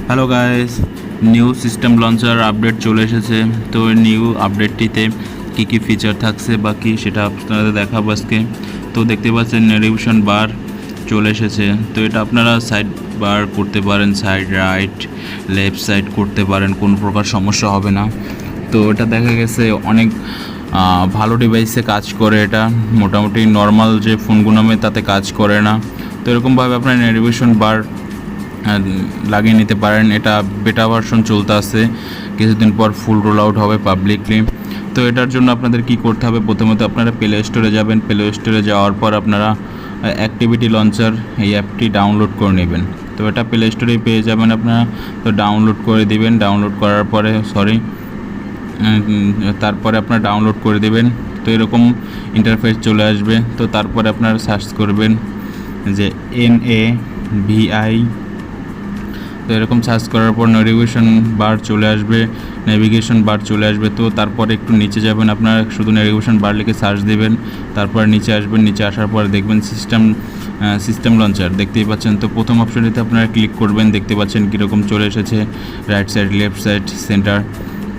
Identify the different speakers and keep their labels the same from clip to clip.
Speaker 1: Hello guys, new system launcher update চলে এসেছে। তো নিউ আপডেটটিতে কী কী ফিচার থাকছে বা কী সেটা আপনাদের দেখাবো আজকে। তো দেখতে পাচ্ছেন নেভিগেশন বার চলে এসেছে। তো এটা আপনারা সাইড বার করতে পারেন, সাইড রাইট লেফট সাইড করতে পারেন, কোনো প্রকার সমস্যা হবে না। তো এটা দেখা গেছে অনেক ভালো ডিভাইসে কাজ করে। এটা মোটামুটি নর্মাল যে ফোনগুলো নামে তাতে কাজ করে না। তো এরকমভাবে আপনার নেভিগেশন বার লাগিয়ে নিতে পারেন। এটা বেটা ভার্সন চলতে আছে, কিছুদিন পর ফুল রোল আউট হবে পাবলিকলি। তো এটার জন্য আপনাদের কি করতে হবে, প্রথমত আপনারা প্লে স্টোরে যাবেন। প্লে স্টোরে যাওয়ার পর আপনারা অ্যাক্টিভিটি লঞ্চার এই অ্যাপটি ডাউনলোড করে নেবেন। তো এটা প্লে স্টোরেই পেয়ে যাবেন আপনারা। তো ডাউনলোড করে দিবেন। ডাউনলোড করার পরে তারপরে আপনারা ডাউনলোড করে দেবেন। তো এরকম ইন্টারফেস চলে আসবে। তো তারপরে আপনারা সার্চ করবেন যে NAVI। তো এরকম সার্চ করার পর নেভিগেশন বার চলে আসবে। তো তারপরে একটু নিচে যাবেন, আপনারা শুধু নেভিগেশন বার লিখে সার্চ দেবেন। তারপর নিচে আসবেন। নিচে আসার পর দেখবেন সিস্টেম লঞ্চার দেখতেই পাচ্ছেন। তো প্রথম অপশনটিতে আপনারা ক্লিক করবেন। দেখতে পাচ্ছেন কীরকম চলে এসেছে, right side left side centre.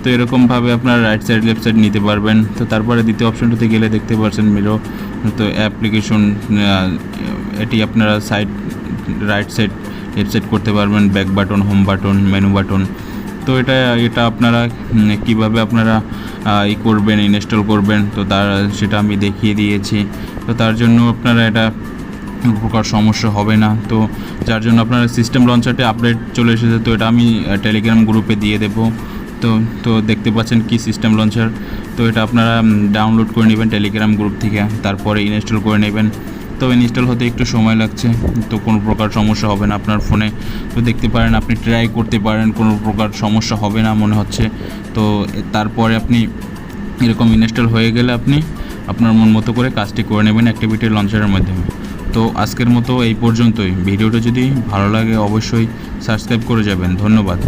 Speaker 1: তো এরকমভাবে আপনারা রাইট সাইড লেফট সাইড নিতে পারবেন। তো তারপরে দ্বিতীয় অপশনটিতে গেলে দেখতে পাচ্ছেন মিরো। তো অ্যাপ্লিকেশন এটি আপনারা রাইট সাইড লেফট সাইড করতে পারবেন, back button, home button, menu button. তো এটা আপনারা কিভাবে আপনারা করবেন, ইনস্টল করবেন, তো সেটা আমি দেখিয়ে দিয়েছি। তো তার জন্য আপনারা এটা কোনো প্রকার সমস্যা হবে না। তো যার জন্য আপনারা সিস্টেম লঞ্চারটি আপডেট চলে এসেছে। তো এটা আমি টেলিগ্রাম গ্রুপে দিয়ে দেবো। তো দেখতে পাচ্ছেন কি সিস্টেম লঞ্চার। তো এটা আপনারা ডাউনলোড করে নেবেন টেলিগ্রাম গ্রুপ থেকে, তারপরে ইনস্টল করে নেবেন। তো ইনস্টল হতে একটু সময় লাগছে। তো কোনো প্রকার সমস্যা হবে না আপনার ফোনে। তো দেখতে পারেন, আপনি ট্রাই করতে পারেন, কোনো প্রকার সমস্যা হবে না মনে হচ্ছে। তো তারপরে আপনি এরকম ইনস্টল হয়ে গেলে আপনি আপনার মন মতো করে কাজটি করে নেবেন অ্যাক্টিভিটি লঞ্চারের মাধ্যমে। তো আজকের মতো এই পর্যন্তই। ভিডিওটা যদি ভালো লাগে অবশ্যই সাবস্ক্রাইব করে যাবেন। ধন্যবাদ।